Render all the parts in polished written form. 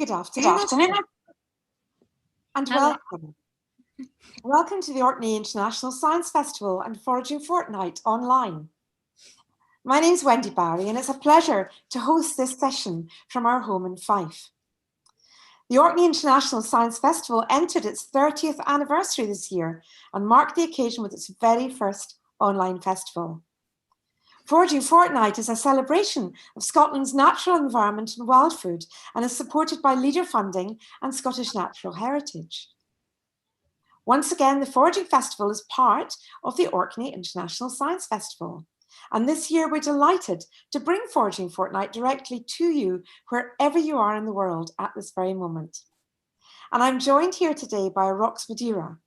Good afternoon, and welcome. Welcome to the Orkney International Science Festival and Foraging Fortnight online. My name's Wendy Barry, and it's a pleasure to host this session from our home in Fife. The Orkney International Science Festival entered its 30th anniversary this year and marked the occasion with its very first online festival. Foraging Fortnight is a celebration of Scotland's natural environment and wild food and is supported by Leader Funding and Scottish Natural Heritage. Once again, the Foraging Festival is part of the Orkney International Science Festival. And this year, we're delighted to bring Foraging Fortnight directly to you wherever you are in the world at this very moment. And I'm joined here today by Rox Madeira.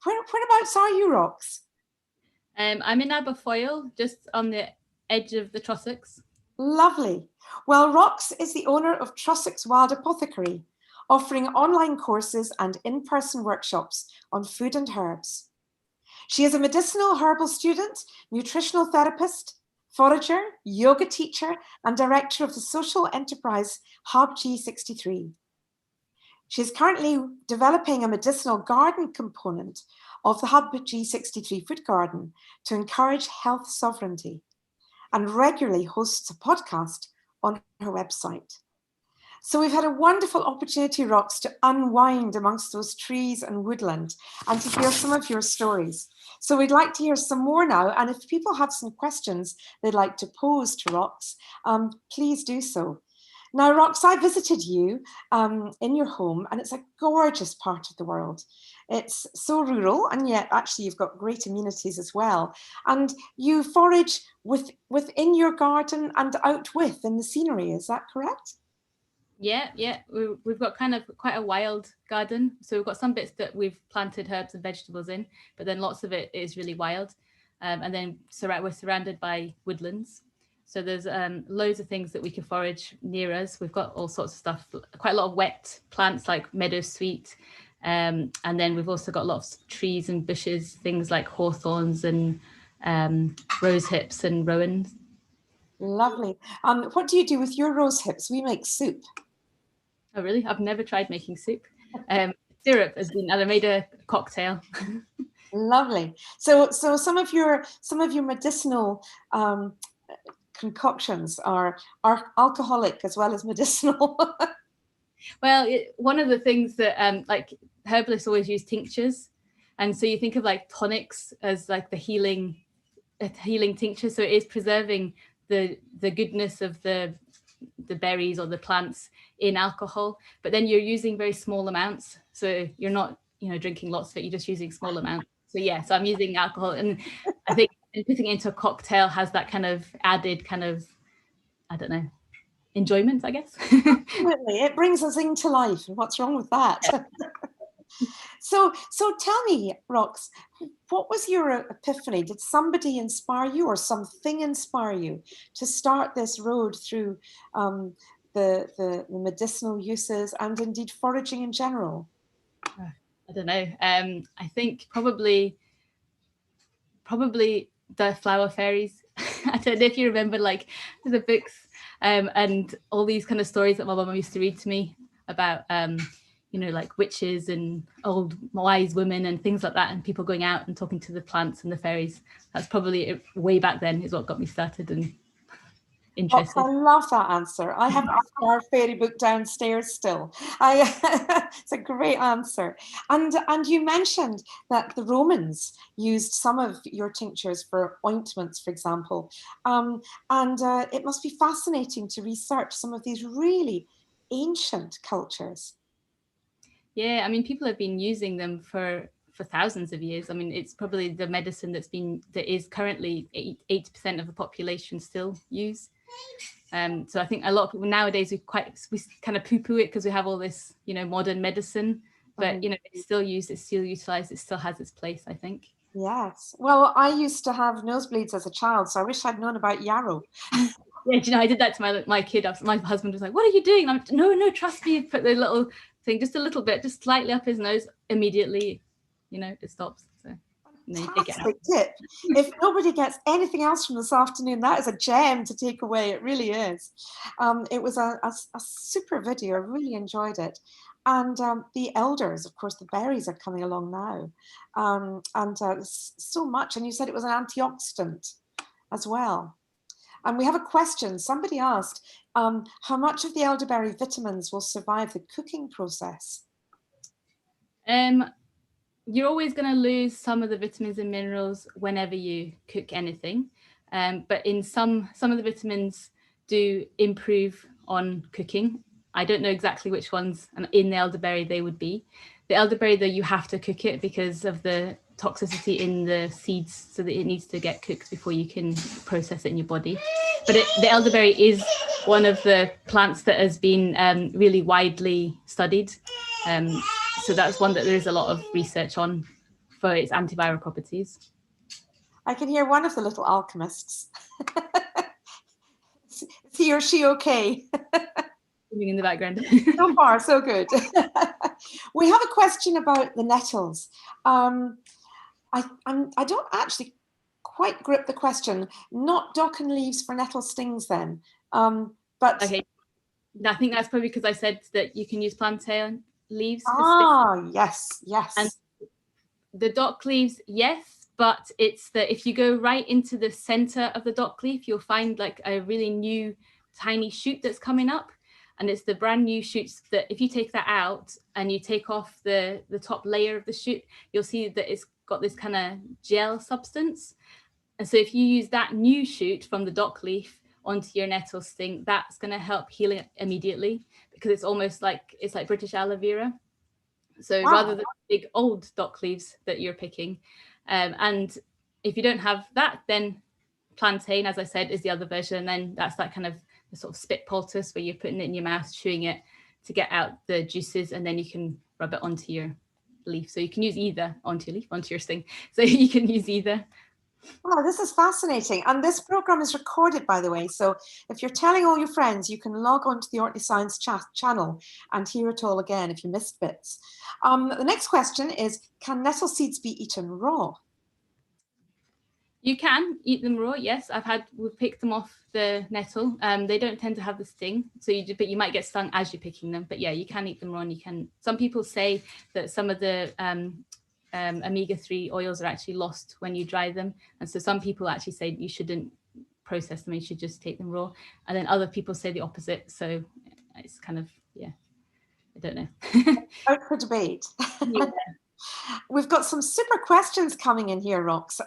Whereabouts are you, Rox? I'm in Aberfoyle, just on the edge of the Trossachs. Lovely. Well, Rox is the owner of Trossachs Wild Apothecary, offering online courses and in-person workshops on food and herbs. She is a medicinal herbal student, nutritional therapist, forager, yoga teacher, and director of the social enterprise Hub G63. She is currently developing a medicinal garden component of the Hub G63 food garden to encourage health sovereignty, and regularly hosts a podcast on her website. So we've had a wonderful opportunity, Rox, to unwind amongst those trees and woodland and to hear some of your stories. So we'd like to hear some more now. And if people have some questions they'd like to pose to Rox, please do so. Now, Rox, I visited you in your home, and it's a gorgeous part of the world. It's so rural, and yet actually you've got great amenities as well. And you forage within your garden and out in the scenery, is that correct? Yeah. We've got kind of quite a wild garden. So we've got some bits that we've planted herbs and vegetables in, but then lots of it is really wild. And then we're surrounded by woodlands. So there's loads of things that we can forage near us. We've got all sorts of stuff, quite a lot of wet plants like meadowsweet. And then we've also got lots of trees and bushes, things like hawthorns and rose hips and rowans. Lovely. What do you do with your rose hips? We make soup. Oh, really? I've never tried making soup. Syrup has been, and I made a cocktail. Lovely. So some of your medicinal concoctions are alcoholic as well as medicinal. Well, one of the things that like herbalists always use tinctures, and so you think of like tonics as like a healing tincture. So it is preserving the goodness of the berries or the plants in alcohol, but then you're using very small amounts. So you're not drinking lots of it. You're just using small amounts. So yeah, so I'm using alcohol, and I think putting it into a cocktail has that kind of added kind of, I don't know, enjoyment, I guess. Absolutely, it brings us into life. What's wrong with that? Yeah. So tell me, Rox, what was your epiphany? Did somebody inspire you or something inspire you to start this road through the medicinal uses and indeed foraging in general? I don't know. I think probably the flower fairies. I don't know if you remember like the books and all these kind of stories that my mum used to read to me about like witches and old wise women and things like that, and people going out and talking to the plants and the fairies. That's probably it, way back then is what got me started and interested. I love that answer. I have our fairy book downstairs still. It's a great answer. And you mentioned that the Romans used some of your tinctures for ointments, for example. And it must be fascinating to research some of these really ancient cultures. Yeah, I mean, people have been using them for thousands of years. I mean, it's probably the medicine that is currently 80% of the population still use. So I think a lot of people nowadays we kind of poo-poo it because we have all this modern medicine, but it's still used, it's still utilized, it still has its place, I think. Yes. Well, I used to have nosebleeds as a child, so I wish I'd known about yarrow. Yeah, I did that to my kid. My husband was like, "What are you doing?" I'm like, no, trust me. Put the little thing just a little bit, just slightly up his nose. Immediately, it stops. So Fantastic tip. If nobody gets anything else from this afternoon, that is a gem to take away. It really is. It was a super video. I really enjoyed it. And the elders, of course, the berries are coming along now. And so much. And you said it was an antioxidant as well. And we have a question. Somebody asked, how much of the elderberry vitamins will survive the cooking process? You're always going to lose some of the vitamins and minerals whenever you cook anything. But in some of the vitamins do improve on cooking. I don't know exactly which ones in the elderberry they would be. The elderberry, though, you have to cook it because of the toxicity in the seeds, so that it needs to get cooked before you can process it in your body. But the elderberry is one of the plants that has been really widely studied. So that's one that there's a lot of research on for its antiviral properties. I can hear one of the little alchemists. Is he or she okay? In the background. So far, so good. We have a question about the nettles. I don't actually quite grip the question. Not dock and leaves for nettle stings then. But okay, I think that's probably because I said that you can use plantain leaves. Yes. And the dock leaves, yes, but it's if you go right into the center of the dock leaf, you'll find like a really new tiny shoot that's coming up. And it's the brand new shoots that if you take that out and you take off the top layer of the shoot, you'll see that it's got this kind of gel substance. And so if you use that new shoot from the dock leaf onto your nettle sting, that's going to help heal it immediately, because it's almost like British aloe vera. So rather than big old dock leaves that you're picking. And if you don't have that, then plantain, as I said, is the other version. And then that's that kind of the sort of spit poultice where you're putting it in your mouth, chewing it to get out the juices, and then you can rub it onto your leaf. So you can use either onto your leaf, onto your sting. So you can use either. Wow, this is fascinating. And this program is recorded, by the way. So if you're telling all your friends, you can log on to the Orkney Science channel and hear it all again if you missed bits. The next question is, can nettle seeds be eaten raw? You can eat them raw, yes. We've picked them off the nettle. They don't tend to have the sting, but you might get stung as you're picking them. But yeah, you can eat them raw, and you can. Some people say that some of the omega-3 oils are actually lost when you dry them, and so some people actually say you shouldn't process them, you should just take them raw, and then other people say the opposite. So it's kind of, yeah, I don't know. Out for debate. Yeah. We've got some super questions coming in here, Rox.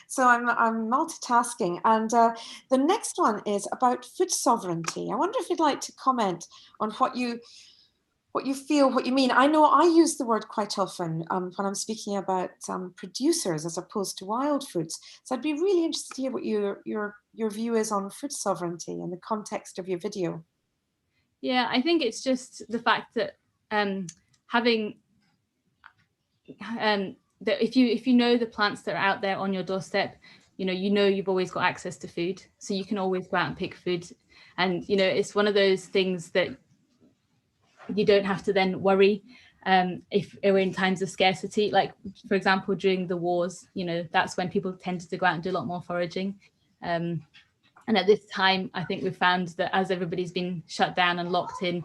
So I'm multitasking. And the next one is about food sovereignty. I wonder if you'd like to comment on what you feel, what you mean. I know I use the word quite often when I'm speaking about producers as opposed to wild foods. So I'd be really interested to hear what your view is on food sovereignty in the context of your video. Yeah, I think it's just the fact that having that if you know the plants that are out there on your doorstep, you know you've always got access to food, so you can always go out and pick food. And it's one of those things that you don't have to then worry if we're in times of scarcity. Like, for example, during the wars, that's when people tended to go out and do a lot more foraging. And at this time, I think we've found that as everybody's been shut down and locked in,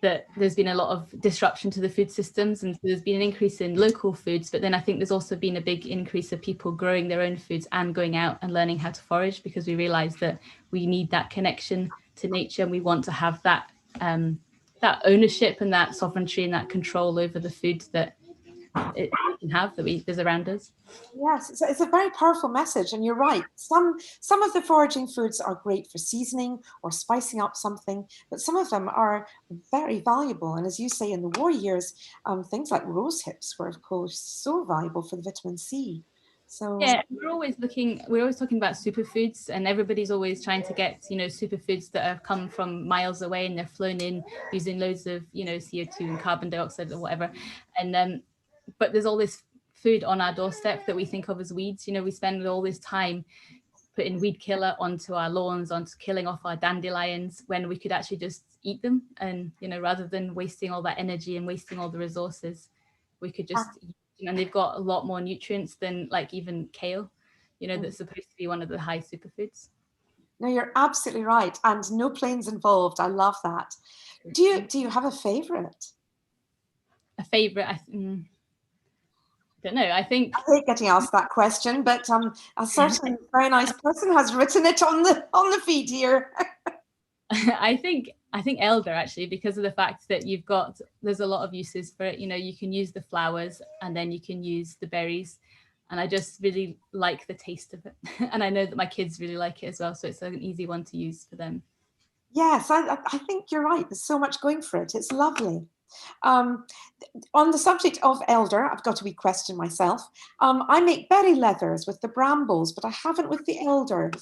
that there's been a lot of disruption to the food systems, and so there's been an increase in local foods. But then I think there's also been a big increase of people growing their own foods and going out and learning how to forage, because we realize that we need that connection to nature, and we want to have that that ownership and that sovereignty and that control over the food that it can have, that there's around us. Yes, it's a very powerful message, and you're right. Some of the foraging foods are great for seasoning or spicing up something, but some of them are very valuable. And as you say, in the war years, things like rose hips were, of course, so valuable for the vitamin C. So yeah, we're always talking about superfoods, and everybody's always trying to get superfoods that have come from miles away, and they're flown in using loads of CO2 and carbon dioxide or whatever. And but there's all this food on our doorstep that we think of as weeds. We spend all this time putting weed killer onto our lawns, onto killing off our dandelions, when we could actually just eat them. And rather than wasting all that energy and wasting all the resources, we could just and they've got a lot more nutrients than like even kale, that's supposed to be one of the high superfoods. No, you're absolutely right, and no planes involved. I love that. Do you have a favorite? A favorite? Don't know. I think I hate getting asked that question, but a certain very nice person has written it on the feed here. I think elder, actually, because of the fact that there's a lot of uses for it. You can use the flowers and then you can use the berries, and I just really like the taste of it. And I know that my kids really like it as well, so it's an easy one to use for them. Yes, I think you're right. There's so much going for it. It's lovely. On the subject of elder, I've got a wee question myself. I make berry leathers with the brambles, but I haven't with the elder.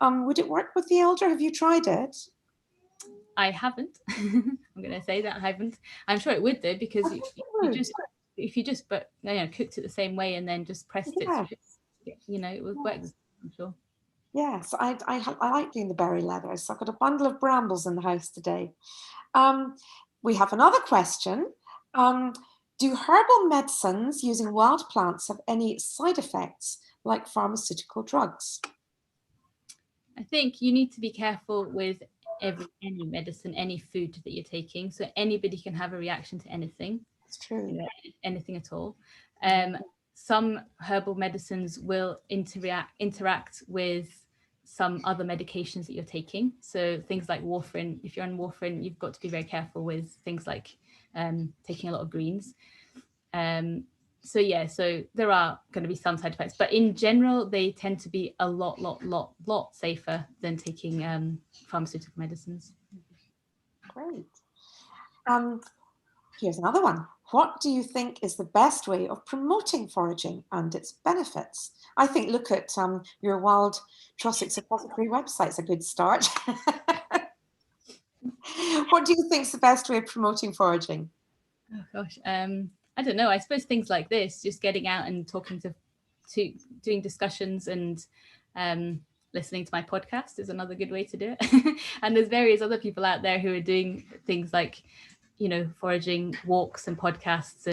Would it work with the elder? Have you tried it? I haven't. I'm going to say that I haven't. I'm sure it would though, because if you just cooked it the same way and then just pressed it, it would work. I'm sure. Yes, I like doing the berry leathers. So I've got a bundle of brambles in the house today. We have another question. Do herbal medicines using wild plants have any side effects like pharmaceutical drugs? I think you need to be careful with any medicine, any food that you're taking. So anybody can have a reaction to anything. That's true. Anything at all. Some herbal medicines will interact with some other medications that you're taking. So things like warfarin. If you're on warfarin, you've got to be very careful with things like taking a lot of greens. So there are going to be some side effects, but in general, they tend to be a lot safer than taking pharmaceutical medicines. Great. Here's another one. What do you think is the best way of promoting foraging and its benefits? I think look at your Wild Trossachs Apothecary website's a good start. What do you think is the best way of promoting foraging? Oh gosh, I don't know. I suppose things like this, just getting out and talking to doing discussions and listening to my podcast is another good way to do it. And there's various other people out there who are doing things like, foraging walks and podcasts,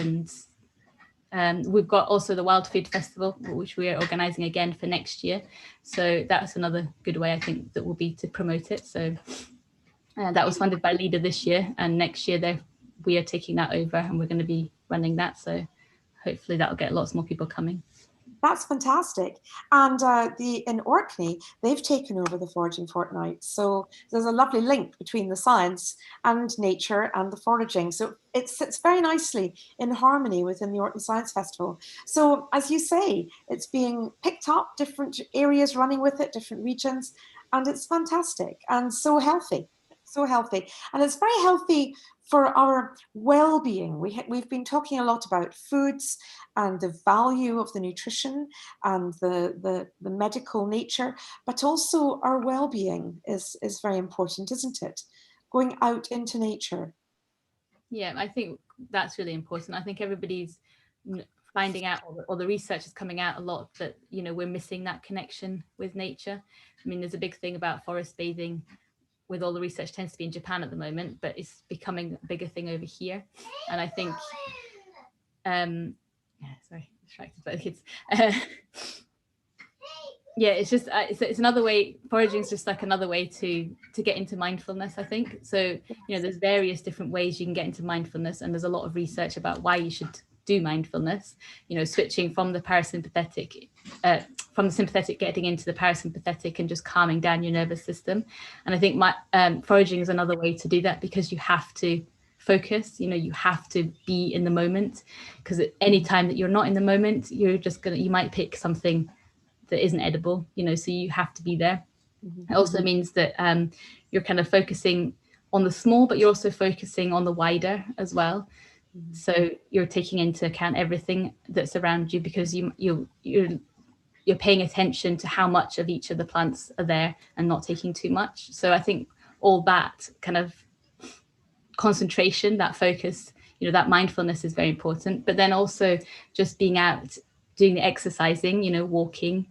and we've got also the Wild Food Festival, which we are organising again for next year. So that's another good way, I think, that will be to promote it. So that was funded by Leader this year, and next year we are taking that over and we're going to be running that. So hopefully that'll get lots more people coming. That's fantastic. And in Orkney, they've taken over the Foraging Fortnight. So there's a lovely link between the science and nature and the foraging. So it sits very nicely in harmony within the Orkney Science Festival. So as you say, it's being picked up, different areas running with it, different regions, and it's fantastic and so healthy. So healthy. And it's very healthy for our well-being. We've been talking a lot about foods and the value of the nutrition and the medical nature, but also our well-being is very important, isn't it? Going out into nature. Yeah, I think that's really important. I think everybody's finding out, or the research is coming out a lot, that we're missing that connection with nature. I mean, there's a big thing about forest bathing, with all the research tends to be in Japan at the moment, but it's becoming a bigger thing over here. And I think, sorry, distracted by the kids. It's just, it's another way, foraging is just like another way to get into mindfulness, I think. So, there's various different ways you can get into mindfulness, and there's a lot of research about why you should do mindfulness, switching from the parasympathetic, from the sympathetic getting into the parasympathetic and just calming down your nervous system. And I think foraging is another way to do that, because you have to focus, you have to be in the moment, because at any time that you're not in the moment, you might pick something that isn't edible, so you have to be there. Mm-hmm. It also means that you're kind of focusing on the small, but you're also focusing on the wider as well. Mm-hmm. So you're taking into account everything that's around you, because you're paying attention to how much of each of the plants are there and not taking too much. So I think all that kind of concentration, that focus, that mindfulness is very important. But then also just being out, doing the exercising, walking,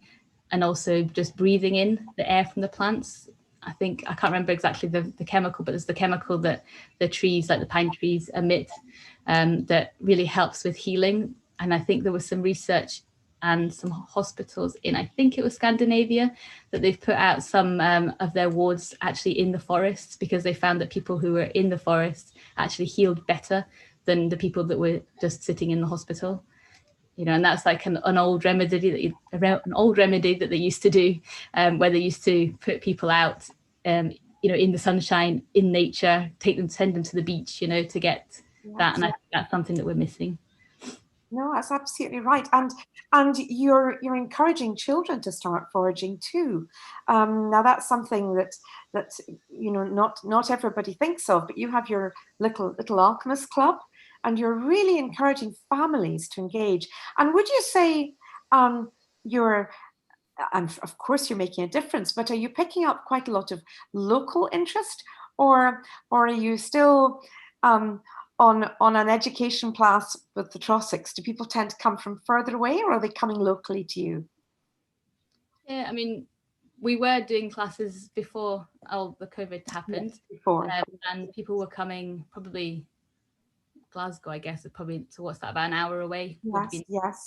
and also just breathing in the air from the plants. I think, I can't remember exactly the chemical, but there's the chemical that the trees, like the pine trees, emit, that really helps with healing and I think there was some research and some hospitals in, I think it was Scandinavia, that they've put out some of their wards actually in the forests, because they found that people who were in the forest actually healed better than the people that were just sitting in the hospital. And that's like an old remedy that they used to do, where they used to put people out, in the sunshine, in nature, send them to the beach, to get that. And I think that's something that we're missing. No, that's absolutely right. And you're encouraging children to start foraging too. Now that's something that not everybody thinks of, but you have your Little Alchemists Club, and you're really encouraging families to engage. And would you say and of course you're making a difference, but are you picking up quite a lot of local interest, or are you still on an education class with the Trossachs? Do people tend to come from further away, or are they coming locally to you? Yeah, I mean, we were doing classes before all the COVID happened. Yes, and people were coming probably Glasgow, I guess, probably, so what's that, about an hour away? Yes.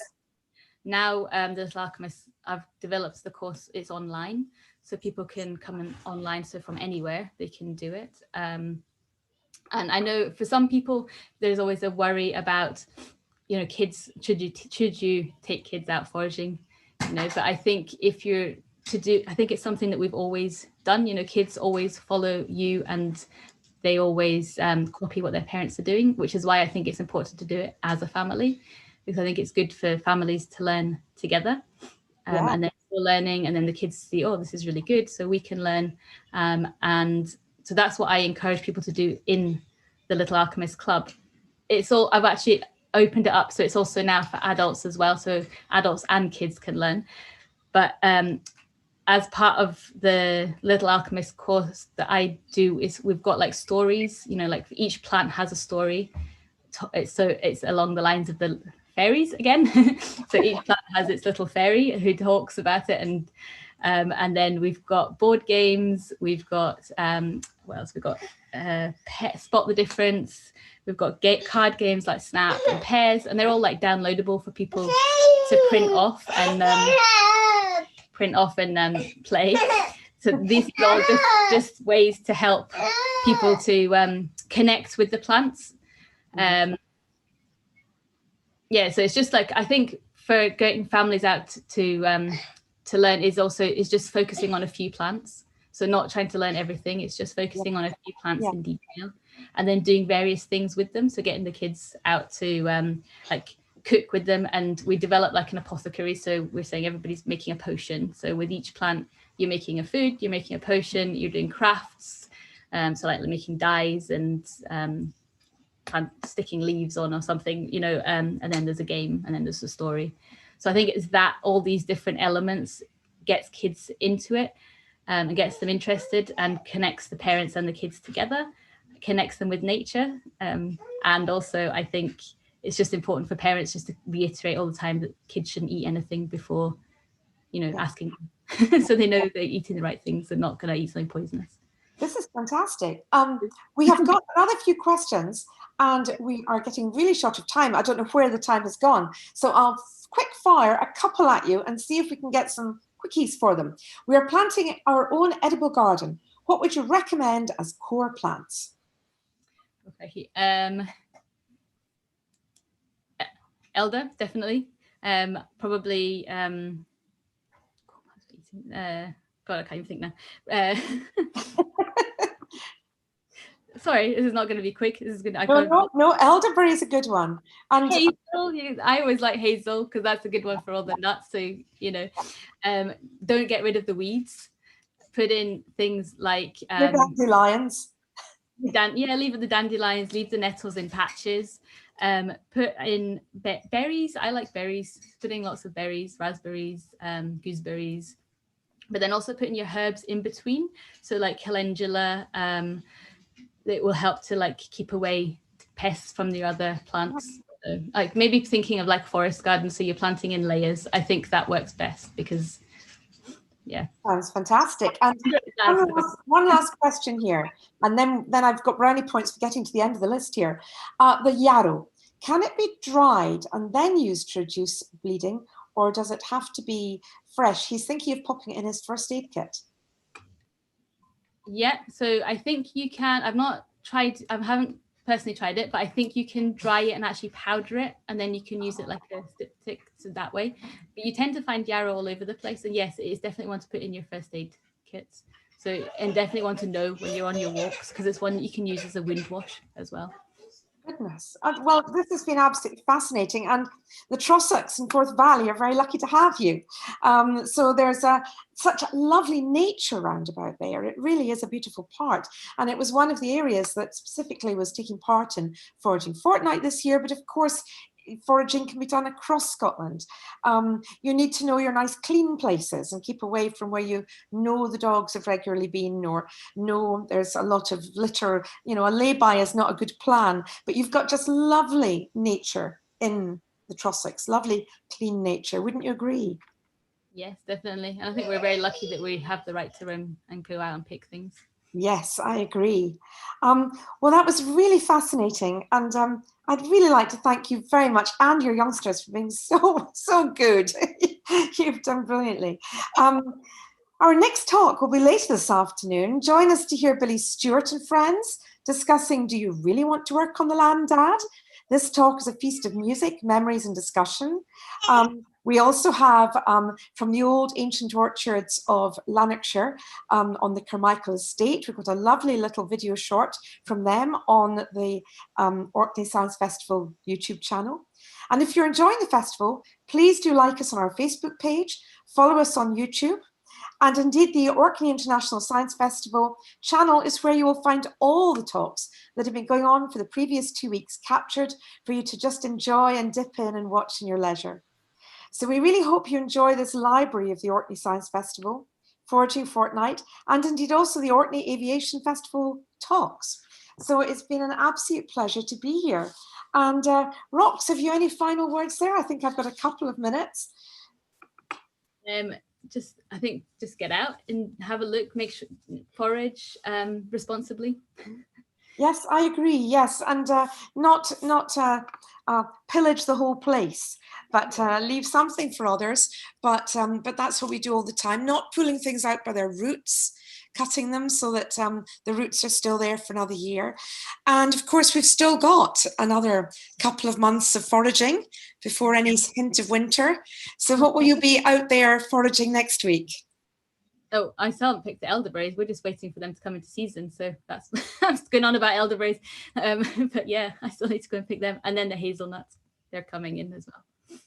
Now, the Little Alchemists, I've developed the course, it's online, so people can come in online, so from anywhere they can do it. And I know for some people, there's always a worry about, kids, should you take kids out foraging? But I think I think it's something that we've always done. Kids always follow you, and they always copy what their parents are doing, which is why I think it's important to do it as a family, because I think it's good for families to learn together. And then we're learning, and then the kids see, oh, this is really good, so we can learn. And so that's what I encourage people to do in the Little Alchemist Club. I've actually opened it up, so it's also now for adults as well, so adults and kids can learn. But as part of the Little Alchemist course that I do, is we've got like stories, like each plant has a story. So it's along the lines of the fairies again. So each plant has its little fairy who talks about it, and then we've got board games. We've got what else? We've got Spot the Difference. We've got card games like Snap and Pairs, and they're all like downloadable for people to print off and play. So these are all just ways to help people to connect with the plants. So it's just like, I think for getting families out to learn is just focusing on a few plants. So not trying to learn everything, it's just focusing on a few plants in detail, and then doing various things with them. So getting the kids out to like cook with them, and we develop like an apothecary. So we're saying everybody's making a potion. So with each plant, you're making a food, you're making a potion, you're doing crafts. So like making dyes and sticking leaves on or something, and then there's a game, and then there's a story. So I think it's that all these different elements gets kids into it, and gets them interested, and connects the parents and the kids together, connects them with nature. And also I think it's just important for parents just to reiterate all the time that kids shouldn't eat anything before, asking them. So they know they're eating the right things and not going to eat something poisonous. This is fantastic. We have got another few questions, and we are getting really short of time. I don't know where the time has gone. So I'll quick fire a couple at you and see if we can get some quickies for them. We are planting our own edible garden. What would you recommend as core plants? Okay. Elder, definitely. Probably. God, I can't even think now. Sorry, this is not going to be quick. This is going to. No, elderberry is a good one. And hazel, I always like hazel because that's a good one for all the nuts. So don't get rid of the weeds. Put in things like dandelions. Leave the dandelions. Leave the nettles in patches. Put in berries. I like berries. Put in lots of berries, raspberries, gooseberries. But then also put in your herbs in between. So like calendula. It will help to like keep away pests from the other plants. So, like maybe thinking of like forest gardens, so you're planting in layers. I think that works best because sounds fantastic. And one last question here, and then I've got brownie points for getting to the end of the list here. The yarrow. Can it be dried and then used to reduce bleeding, or does it have to be fresh? He's thinking of popping it in his first aid kit. Yeah, so I think you can. I haven't personally tried it, but I think you can dry it and actually powder it, and then you can use it like a styptic, so that way. But you tend to find yarrow all over the place, and yes, it is definitely one to put in your first aid kits. So, and definitely want to know when you're on your walks, because it's one that you can use as a wind wash as well. Goodness. Well, this has been absolutely fascinating, and the Trossachs in Forth Valley are very lucky to have you. So there's such lovely nature roundabout there. It really is a beautiful part, and it was one of the areas that specifically was taking part in Foraging Fortnight this year, but of course foraging can be done across Scotland. You need to know your nice clean places and keep away from where you know the dogs have regularly been, or know there's a lot of litter. You know, a lay-by is not a good plan, but you've got just lovely nature in the Trossachs, lovely clean nature. Wouldn't you agree? Yes, definitely. And I think we're very lucky that we have the right to roam and go out and pick things. Yes, I agree. Well, that was really fascinating. And I'd really like to thank you very much, and your youngsters, for being so good. You've done brilliantly. Our next talk will be later this afternoon. Join us to hear Billy Stewart and friends discussing Do You Really Want to Work on the Land, Dad? This talk is a feast of music, memories, and discussion. We also have from the old ancient orchards of Lanarkshire on the Carmichael estate. We've got a lovely little video short from them on the Orkney Science Festival YouTube channel. And if you're enjoying the festival, please do like us on our Facebook page, follow us on YouTube. And indeed, the Orkney International Science Festival channel is where you will find all the talks that have been going on for the previous 2 weeks, captured for you to just enjoy and dip in and watch in your leisure. So we really hope you enjoy this library of the Orkney Science Festival, Foraging Fortnight, and indeed also the Orkney Aviation Festival talks. So it's been an absolute pleasure to be here. And Rox, have you any final words there? I think I've got a couple of minutes. I think just get out and have a look, make sure forage responsibly. Yes, I agree. Yes, and not pillage the whole place, but leave something for others. But that's what we do all the time. Not pulling things out by their roots, cutting them so that the roots are still there for another year. And of course, we've still got another couple of months of foraging before any hint of winter. So what will you be out there foraging next week? Oh, I still haven't picked the elderberries. We're just waiting for them to come into season. So that's I'm just going on about elderberries. But yeah, I still need to go and pick them. And then the hazelnuts, they're coming in as well.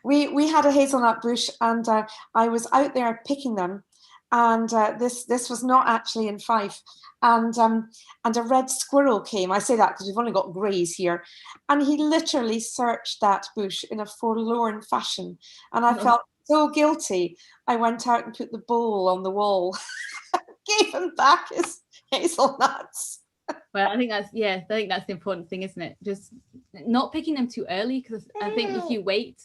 We had a hazelnut bush, and I was out there picking them. And this was not actually in Fife. And a red squirrel came. I say that because we've only got greys here. And he literally searched that bush in a forlorn fashion. And I felt so guilty. I went out and put the bowl on the wall, gave him back his hazelnuts. Well, I think that's the important thing, isn't it? Just not picking them too early, because I think if you wait,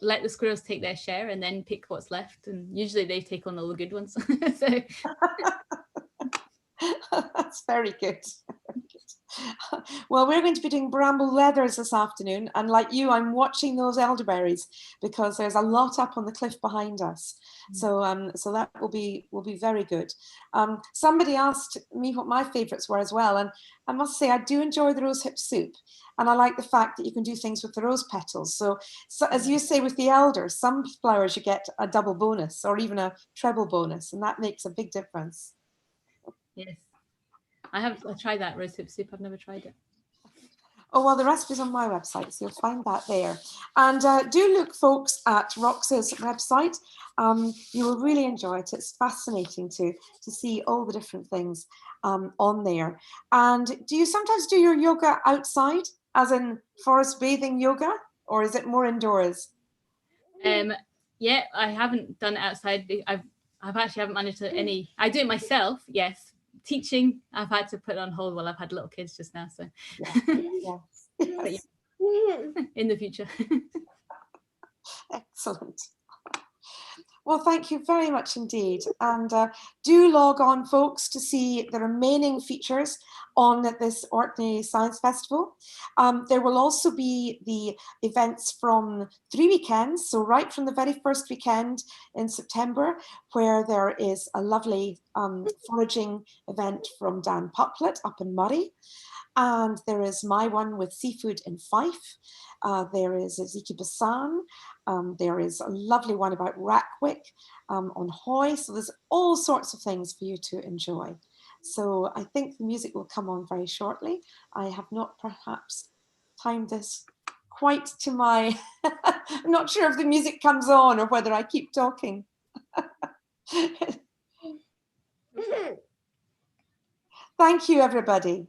let the squirrels take their share and then pick what's left, and usually they take on all the good ones. So that's very good. Well, we're going to be doing bramble leathers this afternoon, and like you, I'm watching those elderberries because there's a lot up on the cliff behind us. So that will be very good. Somebody asked me what my favourites were as well, and I must say I do enjoy the rosehip soup, and I like the fact that you can do things with the rose petals. So as you say with the elders, some flowers you get a double bonus or even a treble bonus, and that makes a big difference. Yes. I tried that rosehip soup. I've never tried it. Oh, well, the recipe's on my website, so you'll find that there. And do look, folks, at Rox's website. You will really enjoy it. It's fascinating to see all the different things on there. And do you sometimes do your yoga outside, as in forest bathing yoga, or is it more indoors? Yeah, I haven't done it outside. I've actually haven't managed to any. I do it myself, yes. Teaching, I've had to put on hold while I've had little kids just now. So yes. In the future. Excellent. Well, thank you very much indeed. And do log on, folks, to see the remaining features on this Orkney Science Festival. There will also be the events from 3 weekends. So right from the very first weekend in September, where there is a lovely foraging event from Dan Puplett up in Murray. And there is my one with seafood in Fife. There is Ezeki Basan. There is a lovely one about Rackwick on Hoy. So there's all sorts of things for you to enjoy. So I think the music will come on very shortly. I have not perhaps timed this quite to my, I'm not sure if the music comes on or whether I keep talking. Thank you, everybody.